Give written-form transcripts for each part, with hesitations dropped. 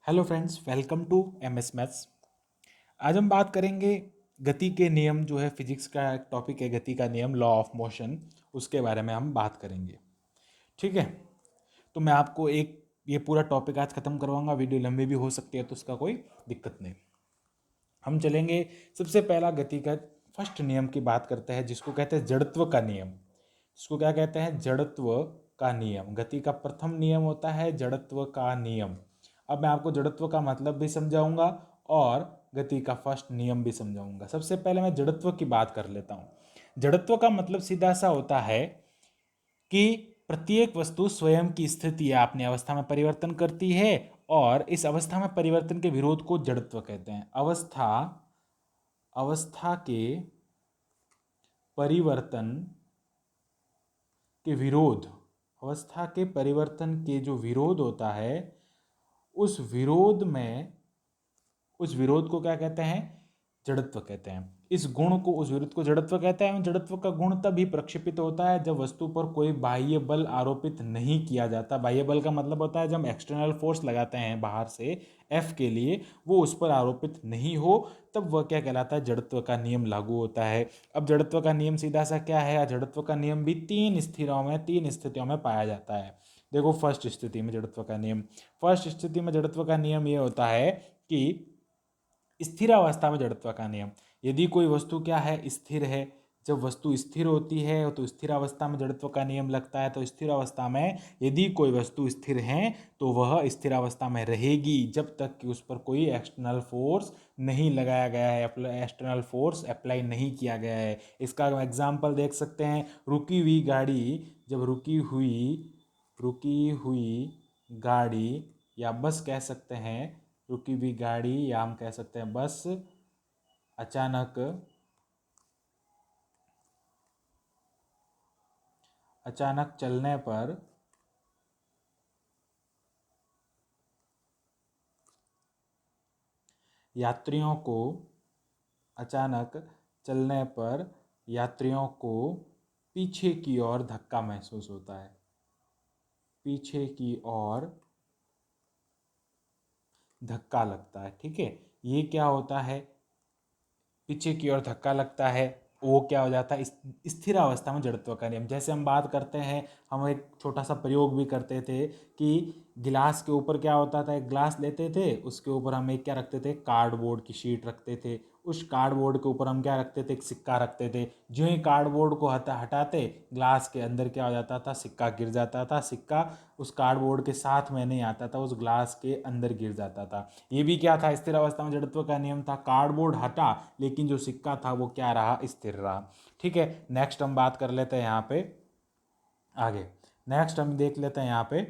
Hello friends, welcome to MS maths. आज हम बात करेंगे गति के नियम। जो है फिजिक्स का एक टॉपिक है, गति का नियम, लॉ ऑफ मोशन। उसके बारे में हम बात करेंगे। ठीक है, तो मैं आपको ये पूरा टॉपिक आज ख़त्म करवाऊंगा। वीडियो लंबी भी हो सकती है तो उसका कोई दिक्कत नहीं। हम चलेंगे सबसे पहला गति का फर्स्ट नियम की बात करते हैं, जिसको कहते हैं जड़त्व का नियम। इसको क्या कहते हैं? जड़त्व का नियम। गति का प्रथम नियम होता है जड़त्व का नियम। अब मैं आपको जड़त्व का मतलब भी समझाऊंगा और गति का फर्स्ट नियम भी समझाऊंगा। सबसे पहले मैं जड़त्व की बात कर लेता हूं। जड़त्व का मतलब सीधा सा होता है कि प्रत्येक वस्तु स्वयं की स्थिति या अपनी अवस्था में परिवर्तन करती है, और इस अवस्था में परिवर्तन के विरोध को जड़त्व कहते हैं। अवस्था के परिवर्तन के विरोध, अवस्था के परिवर्तन के जो विरोध होता है, उस विरोध में, उस विरोध को क्या कहते हैं? जड़त्व कहते हैं। इस गुण को, उस विरोध को जड़त्व कहते हैं। जड़त्व का गुण तभी प्रक्षेपित होता है जब वस्तु पर कोई बाह्य बल आरोपित नहीं किया जाता। बाह्य बल का मतलब होता है जब हम एक्सटर्नल फोर्स लगाते हैं बाहर से एफ के लिए, वो उस पर आरोपित नहीं हो, तब वह क्या कहलाता है? जड़त्व का नियम लागू होता है। अब जड़त्व का नियम सीधा सा क्या है? जड़त्व का नियम भी तीन स्थितियों में पाया जाता है। देखो, फर्स्ट स्थिति में जड़त्व का नियम, फर्स्ट स्थिति में जड़त्व का नियम ये होता है कि स्थिरावस्था में जड़त्व का नियम। यदि कोई वस्तु क्या है? स्थिर है। जब वस्तु स्थिर होती है तो स्थिरावस्था में जड़त्व का नियम लगता है। तो स्थिरावस्था में यदि कोई वस्तु स्थिर है तो वह स्थिरावस्था में रहेगी जब तक कि उस पर कोई एक्सटर्नल फोर्स नहीं लगाया गया है, एक्सटर्नल फोर्स अप्लाई नहीं किया गया है। इसका एग्जाम्पल देख सकते हैं। रुकी हुई गाड़ी, जब रुकी हुई गाड़ी या बस कह सकते हैं, रुकी हुई गाड़ी या हम कह सकते हैं बस अचानक चलने पर यात्रियों को अचानक चलने पर यात्रियों को पीछे की ओर धक्का महसूस होता है। पीछे की ओर धक्का लगता है। ठीक है, ये क्या होता है? पीछे की ओर धक्का लगता है, वो क्या हो जाता है? स्थिर अवस्था में जड़त्व का नियम। जैसे हम बात करते हैं, हम एक छोटा सा प्रयोग भी करते थे कि गिलास के ऊपर क्या होता था? एक गिलास लेते थे, उसके ऊपर हम एक क्या रखते थे? कार्डबोर्ड की शीट रखते थे। उस कार्डबोर्ड के ऊपर हम क्या रखते थे? एक सिक्का रखते थे। जो ही कार्डबोर्ड को हटाते, ग्लास के अंदर क्या हो जाता था? सिक्का गिर जाता था। सिक्का उस कार्डबोर्ड के साथ में नहीं आता था, उस ग्लास के अंदर गिर जाता था। ये भी क्या था? स्थिर अवस्था में जड़त्व का नियम था। कार्डबोर्ड हटा लेकिन जो सिक्का था वो क्या रहा? स्थिर रहा। ठीक है, नेक्स्ट हम बात कर लेते हैं यहाँ पे आगे। नेक्स्ट हम देख लेते हैं यहाँ पे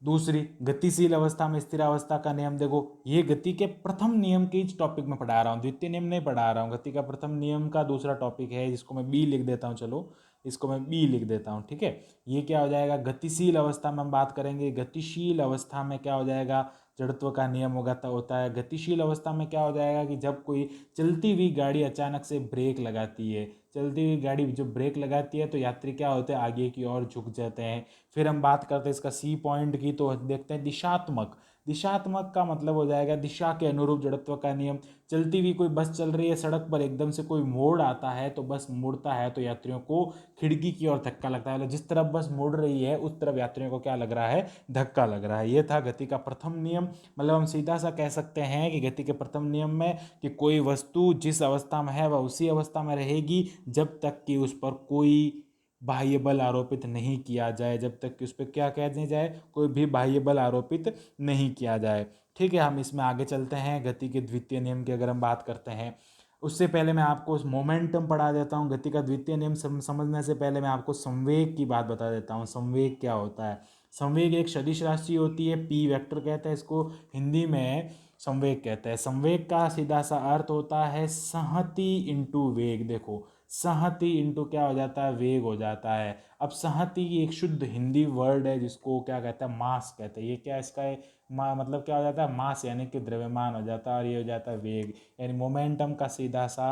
दूसरी, गतिशील अवस्था में स्थिर अवस्था का नियम। देखो, ये गति के प्रथम नियम के इस टॉपिक में पढ़ा रहा हूँ, द्वितीय नियम नहीं पढ़ा रहा हूँ। गति का प्रथम नियम का दूसरा टॉपिक है, जिसको मैं बी लिख देता हूँ। चलो, इसको मैं बी लिख देता हूँ। ठीक है, ये क्या हो जाएगा? गतिशील अवस्था में हम बात करेंगे। गतिशील अवस्था में क्या हो जाएगा? जड़त्व का नियम होता है। गतिशील अवस्था में क्या हो जाएगा कि जब कोई चलती हुई गाड़ी अचानक से ब्रेक लगाती है, चलती हुई गाड़ी जब ब्रेक लगाती है तो यात्री क्या होते हैं? आगे की ओर झुक जाते हैं। फिर हम बात करते हैं इसका सी पॉइंट की, तो देखते हैं दिशात्मक। दिशात्मक का मतलब हो जाएगा दिशा के अनुरूप जड़त्व का नियम। चलती हुई कोई बस चल रही है सड़क पर, एकदम से कोई मोड़ आता है तो बस मुड़ता है तो यात्रियों को खिड़की की ओर धक्का लगता है। मतलब जिस तरफ बस मुड़ रही है उस तरफ यात्रियों को क्या लग रहा है? धक्का लग रहा है। ये था गति का प्रथम नियम। मतलब हम सीधा सा कह सकते हैं कि गति के प्रथम नियम में कि कोई वस्तु जिस अवस्था में है वह उसी अवस्था में रहेगी जब तक कि उस पर कोई बाह्य बल आरोपित नहीं किया जाए, जब तक कि उस पर क्या कह नहीं जाए? कोई भी बाह्य बल आरोपित नहीं किया जाए। ठीक है, हम इसमें आगे चलते हैं। गति के द्वितीय नियम की अगर हम बात करते हैं, उससे पहले मैं आपको उस मोमेंटम पढ़ा देता हूँ। गति का द्वितीय नियम समझने से पहले मैं आपको संवेग की बात बता देता हूँ। संवेग क्या होता है? संवेग एक सदिश राशि होती है, पी वेक्टर कहते हैं इसको, हिंदी में संवेग कहते हैं। संवेग का सीधा सा अर्थ होता है संहति इंटू वेग। देखो, संहति इंटू क्या हो जाता है? वेग हो जाता है। अब संहति एक शुद्ध हिंदी वर्ड है जिसको क्या कहते हैं? मास कहते हैं। ये क्या इसका है? मतलब क्या हो जाता है? मास यानी कि द्रव्यमान हो जाता है, और ये हो जाता है वेग। यानी मोमेंटम का सीधा सा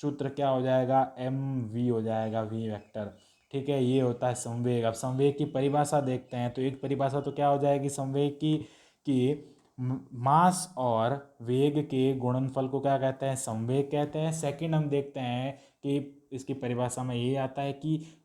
सूत्र क्या हो जाएगा? एम वी हो जाएगा, वी वेक्टर। ठीक है, ये होता है संवेग। अब संवेग की परिभाषा देखते हैं, तो एक परिभाषा तो क्या हो जाएगी संवेग की कि मास और वेग के गुणनफल को क्या कहते हैं, संवेग कहते हैं। सेकंड हम देखते हैं कि इसकी परिभाषा में ये आता है कि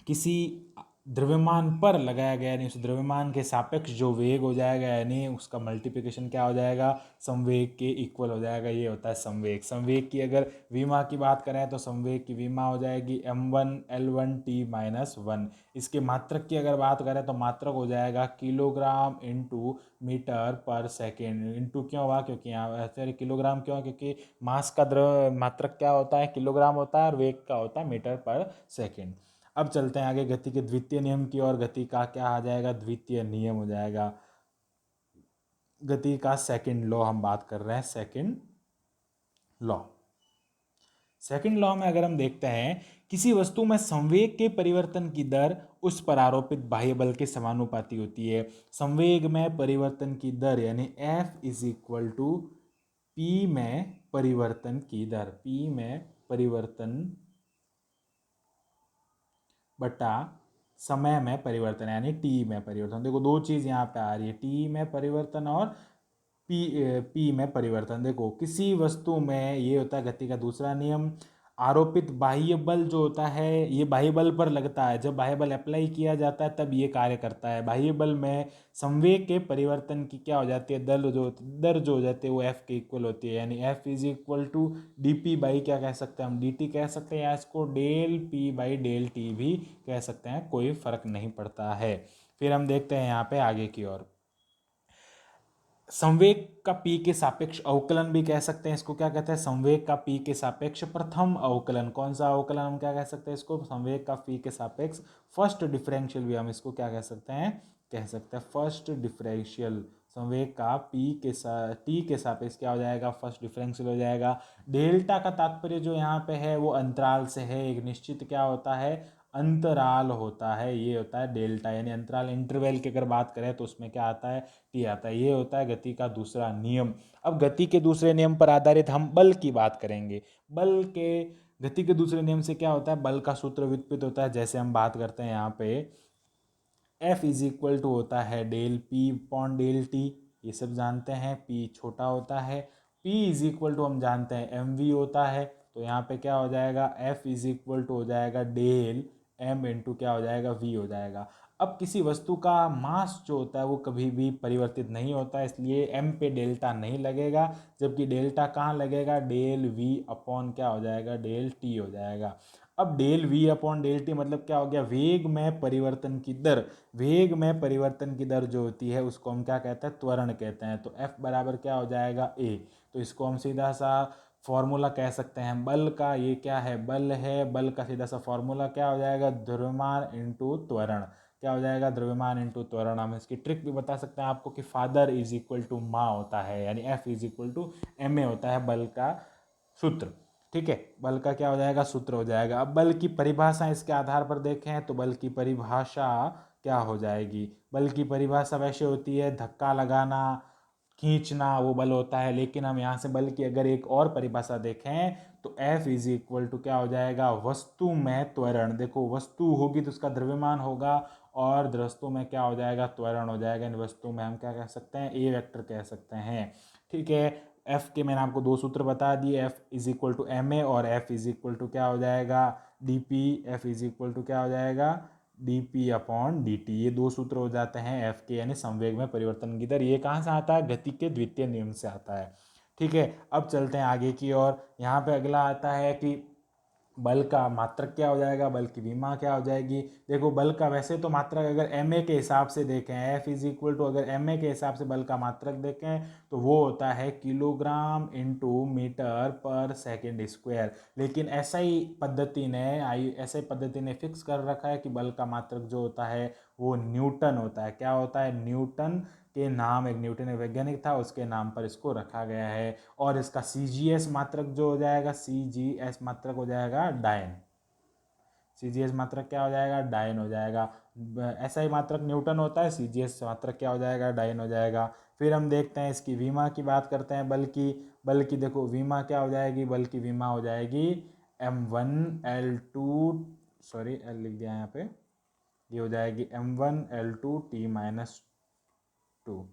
किसी द्रव्यमान पर लगाया गया यानी उस द्रव्यमान के सापेक्ष जो वेग हो जाएगा यानी उसका मल्टीप्लिकेशन क्या हो जाएगा, संवेग के इक्वल हो जाएगा। ये होता है संवेग। संवेग की अगर विमा की बात करें तो संवेग की विमा हो जाएगी m1l1t-1। इसके मात्रक की अगर बात करें तो मात्रक हो जाएगा किलोग्राम इंटू मीटर पर सेकेंड। इंटू क्यों हुआ, क्योंकि यहाँ सॉरी किलोग्राम क्यों, क्योंकि मास का द्रव मात्रक क्या होता है, किलोग्राम होता है, और वेग का होता है मीटर पर सेकेंड। अब चलते हैं आगे गति के द्वितीय नियम की और। गति का क्या आ जाएगा, द्वितीय नियम हो जाएगा। गति का सेकंड लॉ हम बात कर रहे हैं, सेकंड लॉ। सेकंड लॉ में अगर हम देखते हैं, किसी वस्तु में संवेग के परिवर्तन की दर उस पर आरोपित बाह्य बल के समानुपाती होती है। संवेग में परिवर्तन की दर यानी F is equal to P में परिवर्तन की दर, P में परिवर्तन बटा समय में परिवर्तन यानी टी में परिवर्तन। देखो दो चीज यहाँ पे आ रही है, टी में परिवर्तन और पी में परिवर्तन। देखो किसी वस्तु में ये होता है गति का दूसरा नियम, आरोपित बाह्य बल जो होता है ये बाह्य बल पर लगता है। जब बाह्य बल अप्लाई किया जाता है तब ये कार्य करता है। बाह्य बल में संवेग के परिवर्तन की क्या हो जाती है, दर जो हो जाती है वो एफ के इक्वल होती है। यानी F is equal to D P by क्या कह सकते हैं हम, डी टी कह सकते हैं, या इसको del P by del T भी कह सकते हैं, कोई फर्क नहीं पड़ता है। फिर हम देखते हैं यहाँ पे आगे की ओर, संवेग का पी के सापेक्ष अवकलन भी कह सकते हैं इसको। क्या कहते हैं, संवेग का पी के सापेक्ष प्रथम अवकलन। कौन सा अवकलन हम क्या कह सकते हैं इसको, संवेग का पी के सापेक्ष फर्स्ट डिफरेंशियल भी हम इसको क्या कह सकते हैं, कह सकते हैं फर्स्ट डिफरेंशियल। संवेग का पी के टी के सापेक्ष क्या हो जाएगा, फर्स्ट डिफरेंशियल हो जाएगा। डेल्टा का तात्पर्य जो यहाँ पे है वो अंतराल से है, एक निश्चित क्या होता है, अंतराल होता है। ये होता है डेल्टा, यानी अंतराल इंटरवल की अगर बात करें तो उसमें क्या आता है, टी आता है। ये होता है गति का दूसरा नियम। अब गति के दूसरे नियम पर आधारित हम बल की बात करेंगे। बल के गति के दूसरे नियम से क्या होता है, बल का सूत्र व्युत्पत्ति होता है। जैसे हम बात करते हैं यहाँ पे F इज इक्वल टू होता है del P upon del T, ये सब जानते हैं। P छोटा होता है, P इज इक्वल टू हम जानते हैं एम वी होता है। तो यहाँ पे क्या हो जाएगा, F इज इक्वल टू हो जाएगा डेल M इंटू क्या हो जाएगा, V हो जाएगा। अब किसी वस्तु का मास जो होता है वो कभी भी परिवर्तित नहीं होता है, इसलिए M पे डेल्टा नहीं लगेगा, जबकि डेल्टा कहाँ लगेगा, डेल V अपॉन क्या हो जाएगा, डेल T हो जाएगा। अब del V upon del T मतलब क्या हो गया, वेग में परिवर्तन की दर। वेग में परिवर्तन की दर जो होती है उसको हम क्या कहते हैं, त्वरण कहते हैं। तो F बराबर क्या हो जाएगा, A। तो इसको हम सीधा सा फॉर्मूला कह सकते हैं बल का। ये क्या है, बल है, बल का सीधा सा फॉर्मूला क्या हो जाएगा, द्रव्यमान इंटू त्वरण। क्या हो जाएगा, द्रव्यमान इंटू त्वरण। हम इसकी ट्रिक भी बता सकते हैं आपको कि फादर इज इक्वल टू माँ होता है, यानी F is equal to ma होता है बल का सूत्र। ठीक है, बल का क्या हो जाएगा, सूत्र हो जाएगा। अब बल की परिभाषा इसके आधार पर देखें तो बल की परिभाषा क्या हो जाएगी, बल की परिभाषा वैसे होती है धक्का लगाना, खींचना वो बल होता है। लेकिन हम यहाँ से बल की अगर एक और परिभाषा देखें तो F इज इक्वल टू क्या हो जाएगा, वस्तु में त्वरण। देखो वस्तु होगी तो उसका द्रव्यमान होगा, और वस्तु में क्या हो जाएगा, त्वरण हो जाएगा। इन वस्तु में हम क्या कह सकते हैं, ए वेक्टर कह सकते हैं। ठीक है, एफ के मैंने आपको दो सूत्र बता दिए, F is equal to M A और एफ इज इक्वल टू क्या हो जाएगा, D P. F is equal to क्या हो जाएगा, D P upon D T. ये दो सूत्र हो जाते हैं एफ के, यानी संवेग में परिवर्तन की दर। ये कहाँ से आता है, गति के द्वितीय नियम से आता है। ठीक है, अब चलते हैं आगे की ओर। यहाँ पे अगला आता है कि बल का मात्रक क्या हो जाएगा, बल की विमा क्या हो जाएगी। देखो बल का वैसे तो मात्रक अगर एम ए के हिसाब से देखें, एफ इज इक्वल टू अगर एम ए के हिसाब से बल का मात्रक देखें तो वो होता है किलोग्राम इंटू मीटर पर सेकेंड स्क्वायर। लेकिन ऐसा ही पद्धति ने फिक्स कर रखा है कि बल का मात्रक जो होता है वो न्यूटन होता है। क्या होता है, न्यूटन के नाम, एक न्यूटन वैज्ञानिक था उसके नाम पर इसको रखा गया है। और इसका CGS मात्रक जो हो जाएगा, CGS मात्रक हो जाएगा डायन। CGS मात्रक क्या हो जाएगा, डायन हो जाएगा। ऐसा ही मात्रक न्यूटन होता है, CGS मात्रक क्या हो जाएगा, डायन हो जाएगा। फिर हम देखते हैं इसकी विमा की बात करते हैं बल की देखो विमा क्या हो जाएगी, बल की विमा हो जाएगी M1L2 सॉरी एल लिख दिया यहाँ पे, ये हो जाएगी m1l2t-2,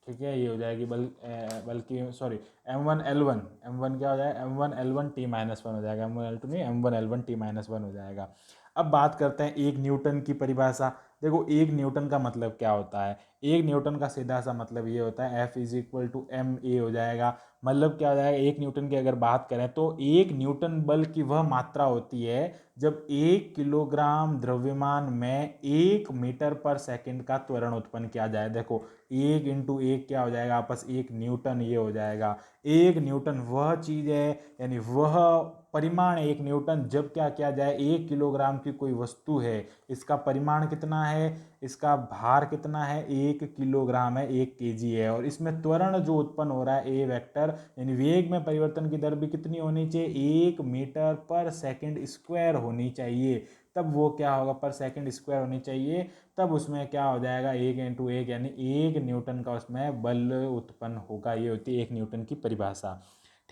ठीक है। ये हो जाएगी बल्कि सॉरी m1l1 क्या हो जाएगा, m1l1t-1 हो जाएगा, m1l2 नहीं m1l1t-1 हो जाएगा। अब बात करते हैं एक न्यूटन की परिभाषा। देखो एक न्यूटन का मतलब क्या होता है, एक न्यूटन का सीधा सा मतलब ये होता है F is equal to M A हो जाएगा। मतलब क्या हो जाएगा, एक न्यूटन की अगर बात करें तो एक न्यूटन बल की वह मात्रा होती है जब 1 किलोग्राम द्रव्यमान में 1 मीटर पर सेकंड का त्वरण उत्पन्न किया जाए। देखो 1 × 1 क्या हो जाएगा, आपस 1 न्यूटन ये हो जाएगा। 1 न्यूटन वह चीज है, यानी वह परिमाण 1 न्यूटन जब क्या किया जाए, 1 किलोग्राम की कोई वस्तु है, इसका परिमाण कितना है, इसका भार कितना है, 1 किलोग्राम है, 1 kg है, और इसमें त्वरण जो उत्पन्न हो रहा है ए वेक्टर यानी वेग में परिवर्तन की दर भी कितनी होनी चाहिए, 1 मीटर पर सेकंड स्क्वायर होनी चाहिए। तब वो क्या होगा, पर सेकंड स्क्वायर होनी चाहिए, तब उसमें क्या हो जाएगा 1 × 1 यानी 1 न्यूटन का उसमें बल उत्पन्न होगा। ये होती है 1 न्यूटन की परिभाषा,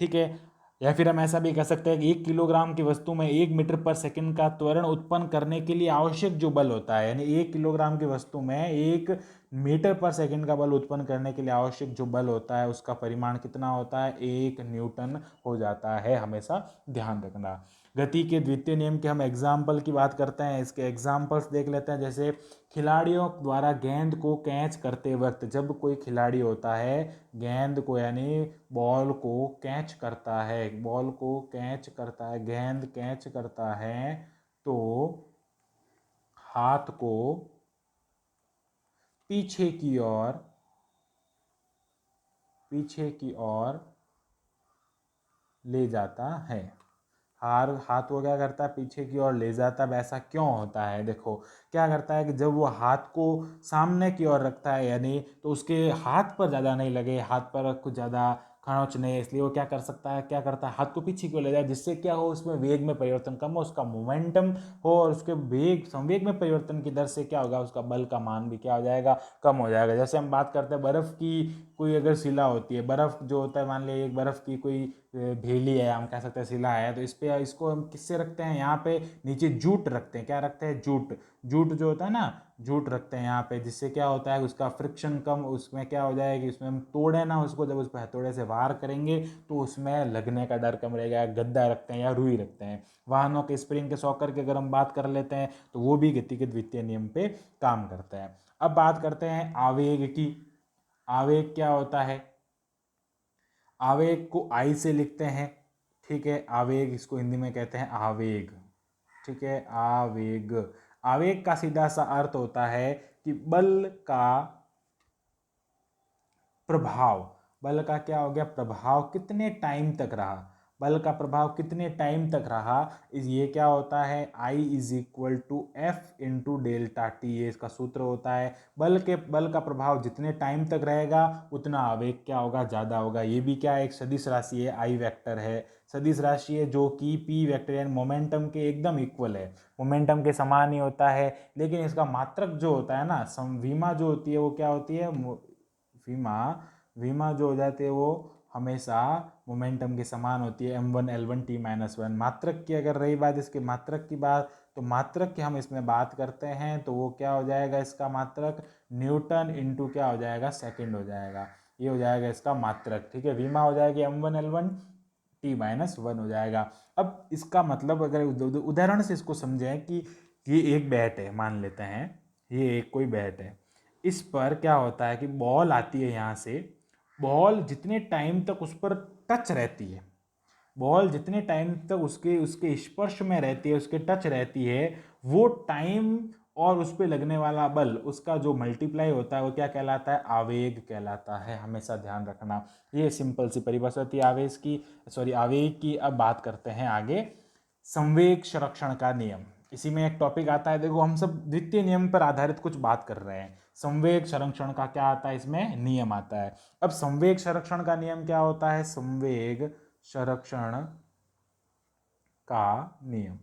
ठीक है। या फिर हम ऐसा भी कह सकते हैं कि 1 किलोग्राम की वस्तु में 1 मीटर पर सेकंड का त्वरण उत्पन्न करने के लिए आवश्यक जो बल होता है, यानी 1 किलोग्राम की वस्तु में 1 मीटर पर सेकंड का बल उत्पन्न करने के लिए आवश्यक जो बल होता है उसका परिमाण कितना होता है, 1 न्यूटन हो जाता है। हमेशा ध्यान रखना। गति के द्वितीय नियम के हम एग्जाम्पल की बात करते हैं, इसके एग्जाम्पल्स देख लेते हैं। जैसे खिलाड़ियों द्वारा गेंद को कैच करते वक्त, जब कोई खिलाड़ी होता है गेंद को यानी बॉल को कैच करता है, बॉल को कैच करता है, गेंद कैच करता है, तो हाथ को पीछे की ओर ले जाता है। हाथ को क्या करता है, पीछे की ओर ले जाता है। वैसा क्यों होता है, देखो क्या करता है कि जब वो हाथ को सामने की ओर रखता है, यानी तो उसके हाथ पर ज़्यादा नहीं लगे, हाथ पर कुछ ज़्यादा खरोंच नहीं, इसलिए वो क्या कर सकता है, क्या करता है, हाथ को पीछे की ओर ले जाए, जिससे क्या हो, उसमें वेग में परिवर्तन कम हो, उसका मोमेंटम हो, और उसके संवेग में परिवर्तन की दर से क्या होगा, उसका बल का मान भी क्या हो जाएगा, कम हो जाएगा। जैसे हम बात करते हैं बर्फ़ की, कोई अगर शिला होती है, बर्फ़ जो होता है, मान लिया एक बर्फ़ की कोई भेली है, हम कह सकते हैं शिला है, तो इस पे इसको हम किससे रखते हैं, यहाँ पे नीचे जूट रखते हैं। क्या रखते हैं, जूट जो होता है ना, जूट रखते हैं यहाँ पे, जिससे क्या होता है उसका फ्रिक्शन कम, उसमें क्या हो जाएगी, उसमें हम तोड़े ना उसको, जब उस पर हथौड़े से वार करेंगे तो उसमें लगने का डर कम रहेगा। गद्दा रखते हैं या रुई रखते हैं। वाहनों के स्प्रिंग के सॉकर की अगर हम बात कर लेते हैं तो वो भी गति के द्वितीय नियम पे काम करते हैं। अब बात करते हैं आवेग की। आवेग क्या होता है, आवेग को आई से लिखते हैं, ठीक है। आवेग, इसको हिंदी में कहते हैं आवेग, ठीक है। आवेग, आवेग का सीधा सा अर्थ होता है कि बल का प्रभाव, बल का क्या हो गया, प्रभाव कितने टाइम तक रहा, बल का प्रभाव कितने टाइम तक रहा, ये क्या होता है, I is equal to F into delta T, ये इसका सूत्र होता है। बल का प्रभाव जितने टाइम तक रहेगा उतना आवेग क्या होगा, ज़्यादा होगा। ये भी क्या है, एक सदिश राशि है, आई वेक्टर है, सदिश राशि है जो कि पी वेक्टर यानी मोमेंटम के एकदम इक्वल है, मोमेंटम के समान ही होता है। लेकिन इसका मात्रक जो होता है ना, संविमा जो होती है वो क्या होती है, विमा जो हो जाती है वो हमेशा मोमेंटम के समान होती है, m1l1t-1। मात्रक की अगर रही बात, इसके मात्रक की बात, तो मात्रक की हम इसमें बात करते हैं तो वो क्या हो जाएगा, इसका मात्रक न्यूटन इंटू क्या हो जाएगा, सेकंड हो जाएगा। ये हो जाएगा इसका मात्रक, ठीक है। विमा हो जाएगी m1l1t-1 हो जाएगा। अब इसका मतलब अगर उदाहरण से इसको समझें कि ये एक बैट है, मान लेते हैं ये एक कोई बैट है, इस पर क्या होता है कि बॉल आती है यहाँ से, बॉल जितने टाइम तक उस पर टच रहती है, बॉल जितने टाइम तक उसके उसके स्पर्श में रहती है, उसके टच रहती है, वो टाइम और उस पर लगने वाला बल, उसका जो मल्टीप्लाई होता है वो क्या कहलाता है, आवेग कहलाता है। हमेशा ध्यान रखना, ये सिंपल सी परिभाषा होती है आवेग की, सॉरी आवेग की। अब बात करते हैं आगे संवेग संरक्षण का नियम। इसी में एक टॉपिक आता है, देखो हम सब द्वितीय नियम पर आधारित कुछ बात कर रहे हैं। संवेग संरक्षण का क्या आता है, इसमें नियम आता है। अब संवेग संरक्षण का नियम क्या होता है, संवेग संरक्षण का नियम,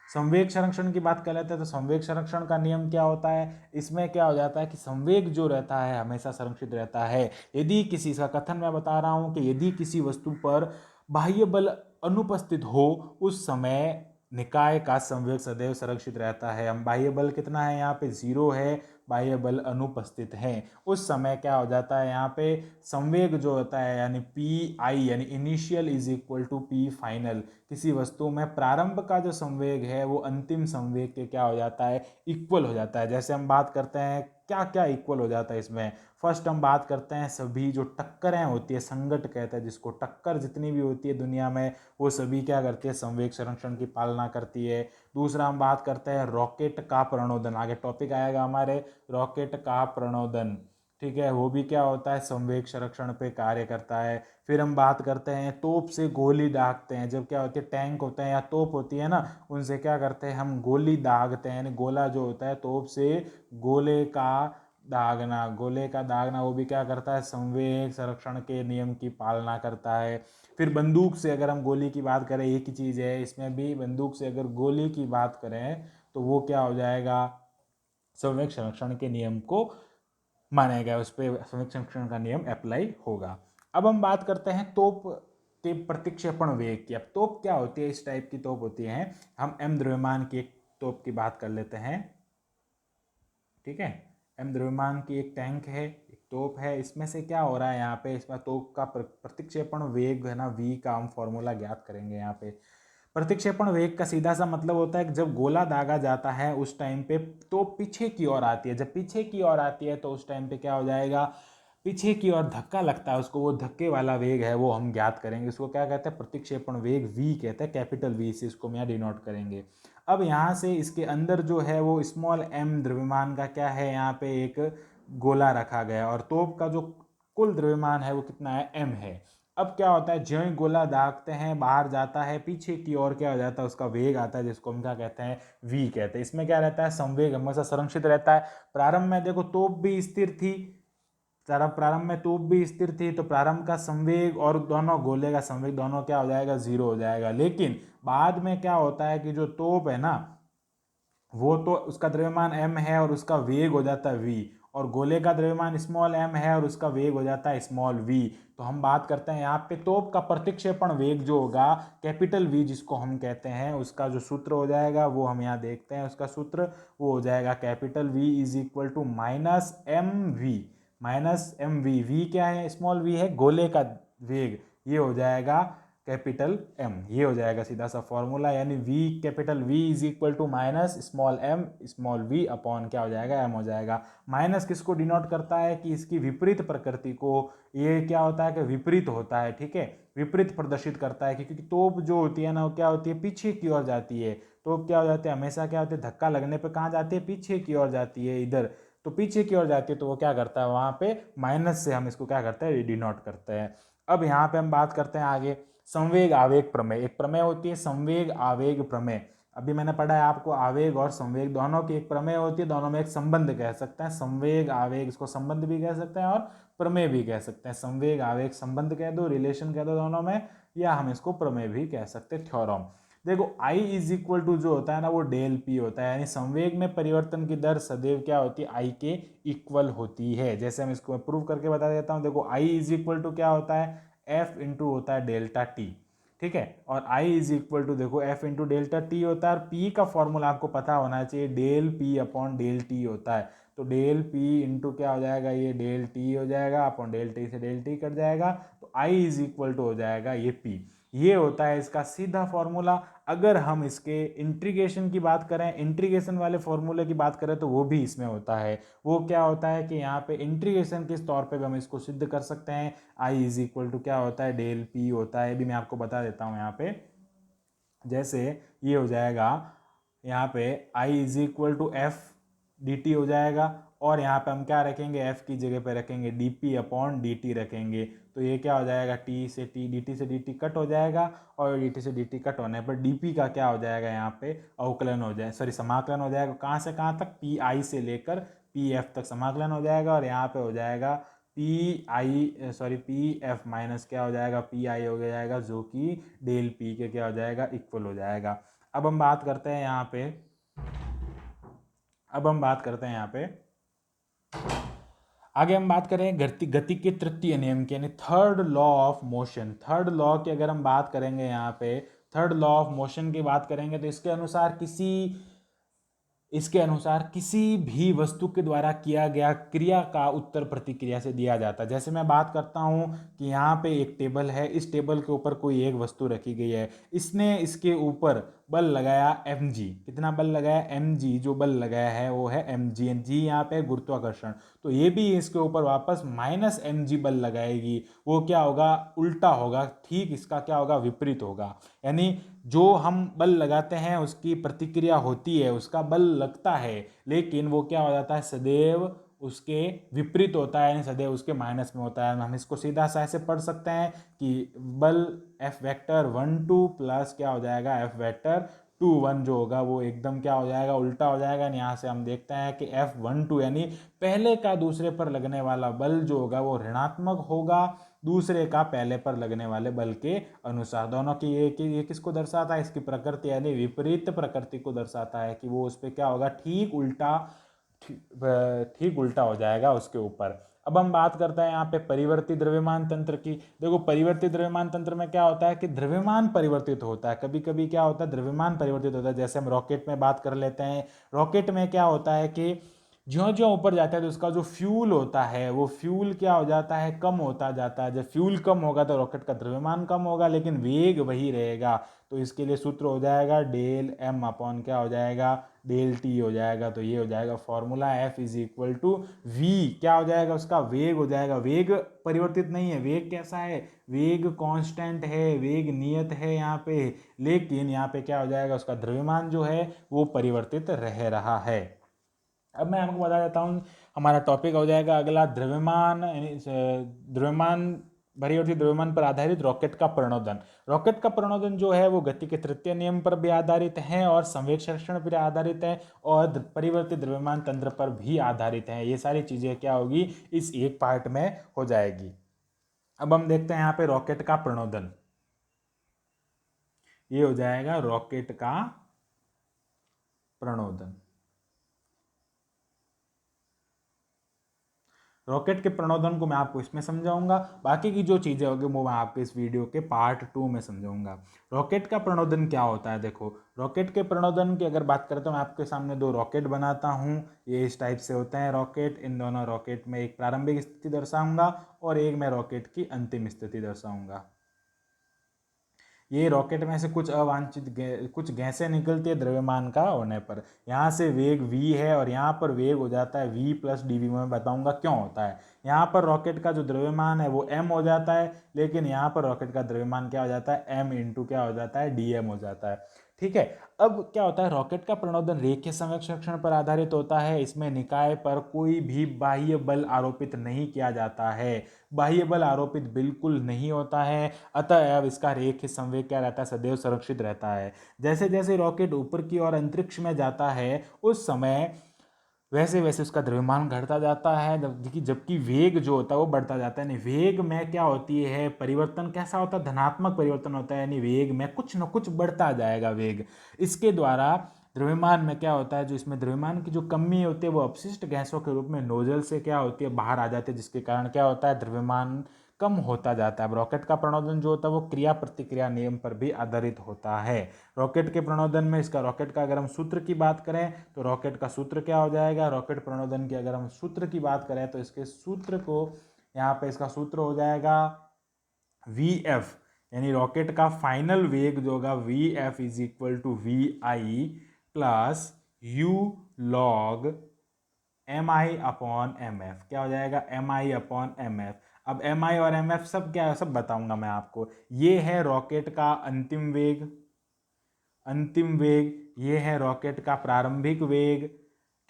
संवेग संरक्षण की बात कर लेते हैं तो संवेग संरक्षण का नियम क्या होता है, इसमें क्या हो जाता है कि संवेग जो रहता है हमेशा संरक्षित रहता है। यदि किसी, इसका कथन मैं बता रहा हूं कि यदि किसी वस्तु पर बाह्य बल अनुपस्थित हो, उस समय निकाय का संवेग सदैव संरक्षित रहता है। हम बाह्य बल कितना है यहाँ पे 0 है, बाह्य बल अनुपस्थित है। उस समय क्या हो जाता है यहाँ पे संवेग जो होता है यानी पी आई यानी initial is equal to P final. किसी वस्तु में प्रारंभ का जो संवेग है वो अंतिम संवेग के क्या हो जाता है, इक्वल हो जाता है। जैसे हम बात करते हैं क्या क्या इक्वल हो जाता है इसमें। फर्स्ट हम बात करते हैं सभी जो टक्करें होती है, संघट कहते हैं जिसको, टक्कर जितनी भी होती है दुनिया में वो सभी क्या करती है, संवेग संरक्षण की पालना करती है। दूसरा हम बात करते हैं रॉकेट का प्रणोदन, आगे टॉपिक आएगा हमारे रॉकेट का प्रणोदन, ठीक है, वो भी क्या होता है, संवेग संरक्षण पे कार्य करता है। फिर हम बात करते हैं तोप से गोली दागते हैं, जब क्या होती है टैंक होते हैं या तोप होती है ना, उनसे क्या करते हैं हम गोली दागते हैं, यानी गोला जो होता है तोप से गोले का दागना, गोले का दागना वो भी क्या करता है, संवेग संरक्षण के नियम की पालना करता है। फिर बंदूक से अगर हम गोली की बात करें, एक ही चीज़ है इसमें भी, बंदूक से अगर गोली की बात करें तो वो क्या हो जाएगा, संवेग संरक्षण के नियम को मानेगा, उस पर संवेग संरक्षण का नियम अप्लाई होगा। अब हम बात करते हैं तोप के प्रतिक्षेपण वेग की। अब तोप क्या होती है, इस टाइप की तोप होती है, हम एम द्रव्यमान की एक तोप की बात कर लेते हैं, ठीक है। एम द्रव्यमान की एक टैंक है, एक तोप है, इसमें से क्या हो रहा है यहाँ पे, इसमें तोप का प्रतिक्षेपण वेग है ना, वी का हम फॉर्मूला ज्ञात करेंगे यहाँ पे। प्रतिक्षेपण वेग का सीधा सा मतलब होता है कि जब गोला दागा जाता है उस टाइम पे तोप पीछे की ओर आती है, जब पीछे की ओर आती है तो उस टाइम पे क्या हो जाएगा, पीछे की ओर धक्का लगता है उसको, वो धक्के वाला वेग है वो हम ज्ञात करेंगे, उसको क्या कहते हैं, प्रतिक्षेपण वेग वी कहते हैं, कैपिटल वी से इसको हम यहाँ डिनोट करेंगे। अब यहाँ से इसके अंदर जो है वो स्मॉल एम द्रव्यमान का क्या है, यहाँ पे एक गोला रखा गया और तोप का जो कुल द्रव्यमान है वो कितना है, एम है। अब क्या होता है, ज्यों ही गोला दागते हैं बाहर जाता है, पीछे की ओर क्या हो जाता है, उसका वेग आता है जिसको हम क्या कहते हैं, वी कहते हैं। इसमें क्या रहता है, संवेग हमेशा संरक्षित रहता है। प्रारंभ में देखो तोप भी स्थिर थी, प्रारंभ में तोप भी स्थिर थी, तो प्रारंभ का संवेग और दोनों गोले का संवेग दोनों क्या हो जाएगा, 0 हो जाएगा। लेकिन बाद में क्या होता है कि जो तोप है ना, वो तो उसका द्रव्यमान m है और उसका वेग हो जाता है v, और गोले का द्रव्यमान स्मॉल m है और उसका वेग हो जाता है स्मॉल v। तो हम बात करते हैं यहाँ पे तोप का प्रतिक्षेपण वेग जो होगा कैपिटल V जिसको हम कहते हैं, उसका जो सूत्र हो जाएगा वो हम यहाँ देखते हैं, उसका सूत्र वो हो जाएगा capital V is equal to minus M V, minus M V, V क्या है, स्मॉल v है, गोले का वेग, ये हो जाएगा कैपिटल M, ये हो जाएगा सीधा सा फॉर्मूला, यानी V capital V is equal to minus small m small v upon क्या हो जाएगा, m हो जाएगा। माइनस किसको डिनोट करता है कि इसकी विपरीत प्रकृति को, ये क्या होता है कि विपरीत होता है, ठीक है, विपरीत प्रदर्शित करता है, क्योंकि तोप जो होती है ना वो क्या होती है, पीछे की ओर जाती है। तोप क्या हो जाती है, हमेशा क्या होती है, धक्का लगने पर कहाँ जाती है, पीछे की ओर जाती है, इधर, तो पीछे की ओर जाती है तो वो क्या करता है, वहाँ पे माइनस से हम इसको क्या करते हैं, डिनोट करते हैं। अब यहाँ पे हम बात करते हैं आगे संवेग आवेग प्रमेय। एक प्रमेय होती है संवेग आवेग प्रमेय, अभी मैंने पढ़ा है आपको, आवेग और संवेग दोनों की एक प्रमेय होती है, दोनों में एक संबंध कह सकते हैं, संवेग आवेग इसको संबंध भी कह सकते हैं और प्रमेय भी कह सकते हैं। संवेग आवेग संबंध कह दो, रिलेशन कह दो दोनों में, या हम इसको प्रमेय भी कह सकते हैं, थ्योरम। देखो आई इज इक्वल टू जो होता है ना वो डेल पी होता है, यानी संवेग में परिवर्तन की दर सदैव क्या होती है, आई के इक्वल होती है। जैसे हम इसको प्रूव करके बता देता हूँ, देखो आई इज इक्वल टू क्या होता है, एफ इंटू होता है डेल्टा टी, ठीक है, और आई इज इक्वल टू देखो एफ इंटू डेल्टा टी होता है, और पी का फॉर्मूला आपको पता होना चाहिए, del P upon del T होता है। तो डेल पी इंटू क्या हो जाएगा, ये डेल टी हो जाएगा, अपॉन डेल टी से डेल टी कट जाएगा, तो आई इज इक्वल टू हो जाएगा ये पी, ये होता है इसका सीधा फॉर्मूला। अगर हम इसके इंटीग्रेशन की बात करें, इंटीग्रेशन वाले फॉर्मूले की बात करें तो वो भी इसमें होता है। वो क्या होता है कि यहाँ पे इंटीग्रेशन किस तौर पे भी हम इसको सिद्ध कर सकते हैं, आई इज इक्वल टू क्या होता है, डेल पी होता है, भी मैं आपको बता देता हूँ यहाँ पे। जैसे ये हो जाएगा यहाँ पे I is equal to F D T हो जाएगा, और यहाँ पे हम क्या रखेंगे, एफ की जगह पे रखेंगे D P upon D T रखेंगे, तो ये क्या हो जाएगा, टी से टी, डी टी से डी टी कट हो जाएगा, और डी टी से डी टी कट होने पर डी पी का क्या हो जाएगा, यहाँ पे अवकलन हो जाए, सॉरी समाकलन हो जाएगा, कहाँ से कहाँ तक, पी आई से लेकर पी एफ तक समाकलन हो जाएगा, और यहाँ पे हो जाएगा P I sorry P F minus क्या हो जाएगा, पी आई हो जाएगा, जो कि डेल पी के क्या हो जाएगा, इक्वल हो जाएगा। अब हम बात करते हैं यहाँ पे, अब हम बात करते हैं यहाँ पे, आगे हम बात करें गति के तृतीय नियम की, यानी third law of motion. Third law की अगर हम बात करेंगे यहाँ पे, थर्ड लॉ ऑफ मोशन की बात करेंगे तो इसके अनुसार किसी भी वस्तु के द्वारा किया गया क्रिया का उत्तर प्रतिक्रिया से दिया जाता है। जैसे मैं बात करता हूं कि यहाँ पे एक टेबल है, इस टेबल के ऊपर कोई एक वस्तु रखी गई है, इसने इसके ऊपर बल लगाया mg। कितना बल लगाया? mg। जो बल लगाया है वो है mg, जी यहाँ पे गुरुत्वाकर्षण। तो ये भी इसके ऊपर वापस माइनस mg बल लगाएगी। वो क्या होगा? उल्टा होगा, ठीक इसका क्या होगा? विपरीत होगा। यानी जो हम बल लगाते हैं उसकी प्रतिक्रिया होती है, उसका बल लगता है, लेकिन वो क्या हो जाता है? सदैव उसके विपरीत होता है, यानी सदैव उसके माइनस में होता है। हम इसको सीधा सा ऐसे पढ़ सकते हैं कि बल F वेक्टर 1 2 प्लस क्या हो जाएगा? F वेक्टर 2 1 जो होगा वो एकदम क्या हो जाएगा? उल्टा हो जाएगा। यहाँ से हम देखते हैं कि F12 यानी पहले का दूसरे पर लगने वाला बल जो होगा वो ऋणात्मक होगा दूसरे का पहले पर लगने वाले बल के अनुसार। दोनों की ये किसको दर्शाता है? इसकी प्रकृति यानी विपरीत प्रकृति को दर्शाता है कि वो उस पर क्या होगा? ठीक उल्टा हो जाएगा उसके ऊपर। अब हम बात करते हैं यहाँ पे परिवर्ती द्रव्यमान तंत्र की। देखो परिवर्ती द्रव्यमान तंत्र में क्या होता है कि द्रव्यमान परिवर्तित होता है। कभी कभी क्या होता है? द्रव्यमान परिवर्तित होता है। जैसे हम रॉकेट में बात कर लेते हैं, रॉकेट में क्या होता है कि ज्यों ज्यों ऊपर जाता है तो उसका जो फ्यूल होता है वो फ्यूल क्या हो जाता है? कम होता जाता है। जब फ्यूल कम होगा तो रॉकेट का द्रव्यमान कम होगा, लेकिन वेग वही रहेगा। तो इसके लिए सूत्र हो जाएगा डेल एम अपॉन क्या हो जाएगा? डेल टी हो जाएगा। तो ये हो जाएगा formula F is equal to V. क्या हो जाएगा? उसका वेग हो जाएगा। वेग परिवर्तित नहीं है, वेग कैसा है? वेग कांस्टेंट है, वेग नियत है यहाँ पे, लेकिन यहाँ पे क्या हो जाएगा? उसका द्रव्यमान जो है वो परिवर्तित रह रहा है। अब मैं आपको बता देता हूँ, हमारा टॉपिक हो जाएगा अगला द्रव्यमान परिवर्ती द्रव्यमान पर आधारित रॉकेट का प्रणोदन। रॉकेट का प्रणोदन जो है वो गति के तृतीय नियम पर भी आधारित है और संवेग संरक्षण पर आधारित है और परिवर्ती द्रव्यमान तंत्र पर भी आधारित है। ये सारी चीजें क्या होगी? इस एक पार्ट में हो जाएगी। अब हम देखते हैं यहाँ पे रॉकेट का प्रणोदन। ये हो जाएगा रॉकेट का प्रणोदन। रॉकेट के प्रणोदन को मैं आपको इसमें समझाऊंगा, बाकी की जो चीज़ें होगी वो मैं आपको इस वीडियो के पार्ट 2 में समझाऊंगा। रॉकेट का प्रणोदन क्या होता है? देखो रॉकेट के प्रणोदन की अगर बात करें तो मैं आपके सामने दो रॉकेट बनाता हूँ। ये इस टाइप से होते हैं रॉकेट। इन दोनों रॉकेट में एक प्रारंभिक स्थिति दर्शाऊंगा और एक मैं रॉकेट की अंतिम स्थिति दर्शाऊंगा। ये रॉकेट में से कुछ अवांछित कुछ गैसें निकलती है द्रव्यमान का होने पर। यहाँ से वेग v है और यहाँ पर वेग हो जाता है v प्लस डी वी। मैं बताऊंगा क्यों होता है। यहाँ पर रॉकेट का जो द्रव्यमान है वो m हो जाता है, लेकिन यहाँ पर रॉकेट का द्रव्यमान क्या हो जाता है? m इंटू क्या हो जाता है? dm हो जाता है। ठीक है। अब क्या होता है? रॉकेट का प्रणोदन रेखीय संवेग संरक्षण पर आधारित होता है। इसमें निकाय पर कोई भी बाह्य बल आरोपित नहीं किया जाता है। बाह्य बल आरोपित बिल्कुल नहीं होता है, अतः अब इसका रेखीय संवेग क्या रहता है? सदैव संरक्षित रहता है। जैसे जैसे रॉकेट ऊपर की ओर अंतरिक्ष में जाता है उस समय वैसे वैसे उसका द्रव्यमान घटता जाता है, जबकि वेग जो होता है वो बढ़ता जाता है। यानी वेग में क्या होती है? परिवर्तन कैसा होता है? धनात्मक परिवर्तन होता है, यानी वेग में कुछ न कुछ बढ़ता जाएगा वेग। इसके द्वारा द्रव्यमान में क्या होता है? जो इसमें द्रव्यमान की जो कमी होती है वो अपशिष्ट गैसों के रूप में नोजल से क्या होती है? बाहर आ जाती है, जिसके कारण क्या होता है? द्रव्यमान कम होता जाता है। अब रॉकेट का प्रणोदन जो होता है वो क्रिया प्रतिक्रिया नियम पर भी आधारित होता है। रॉकेट के प्रणोदन में इसका रॉकेट का अगर हम सूत्र की बात करें तो रॉकेट का सूत्र क्या हो जाएगा? रॉकेट प्रणोदन की अगर हम सूत्र की बात करें तो इसके सूत्र को यहाँ पे इसका सूत्र हो जाएगा Vf, यानी रॉकेट का फाइनल वेग जो होगा Vf is equal to Vi plus U log mi upon mf। क्या हो जाएगा? mi upon mf। अब mi और mf सब क्या है? सब बताऊंगा मैं आपको। ये है रॉकेट का अंतिम वेग, ये है रॉकेट का प्रारंभिक वेग।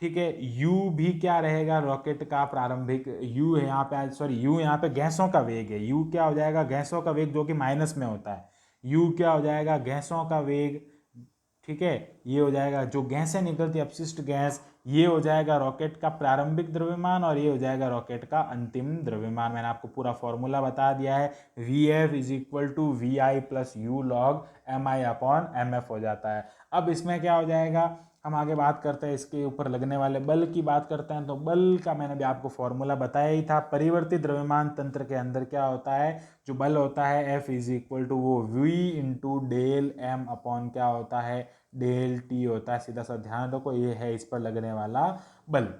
ठीक है। u भी क्या रहेगा? रॉकेट का प्रारंभिक u है यहाँ पे, सॉरी u यहाँ पे गैसों का वेग है। u क्या हो जाएगा? गैसों का वेग, जो कि माइनस में होता है। u क्या हो जाएगा? गैसों का वेग। ठीक है। ये हो जाएगा जो गैसें निकलती है अपशिष्ट गैस, ये हो जाएगा रॉकेट का प्रारंभिक द्रव्यमान और ये हो जाएगा रॉकेट का अंतिम द्रव्यमान। मैंने आपको पूरा फॉर्मूला बता दिया है। Vf is equal to Vi plus U log mi upon mf हो जाता है। अब इसमें क्या हो जाएगा? हम आगे बात करते हैं इसके ऊपर लगने वाले बल की बात करते हैं। तो बल का मैंने भी आपको फॉर्मूला बताया ही था। परिवर्तित द्रव्यमान तंत्र के अंदर क्या होता है, जो बल होता है F इज इक्वल टू वो V into del M upon क्या होता है, डेल टी होता है। सीधा सा ध्यान रखो, ये है इस पर लगने वाला बल।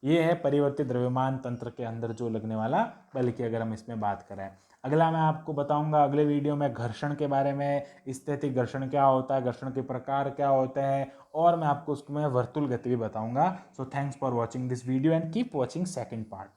ये है परिवर्तित द्रव्यमान तंत्र के अंदर जो लगने वाला बल की अगर हम इसमें बात करें। अगला मैं आपको बताऊंगा अगले वीडियो में घर्षण के बारे में, स्थैतिक घर्षण क्या होता है, घर्षण के प्रकार क्या होते हैं, और मैं आपको उसमें वर्तुल गति भी बताऊंगा। So thanks for watching this video and keep watching second part.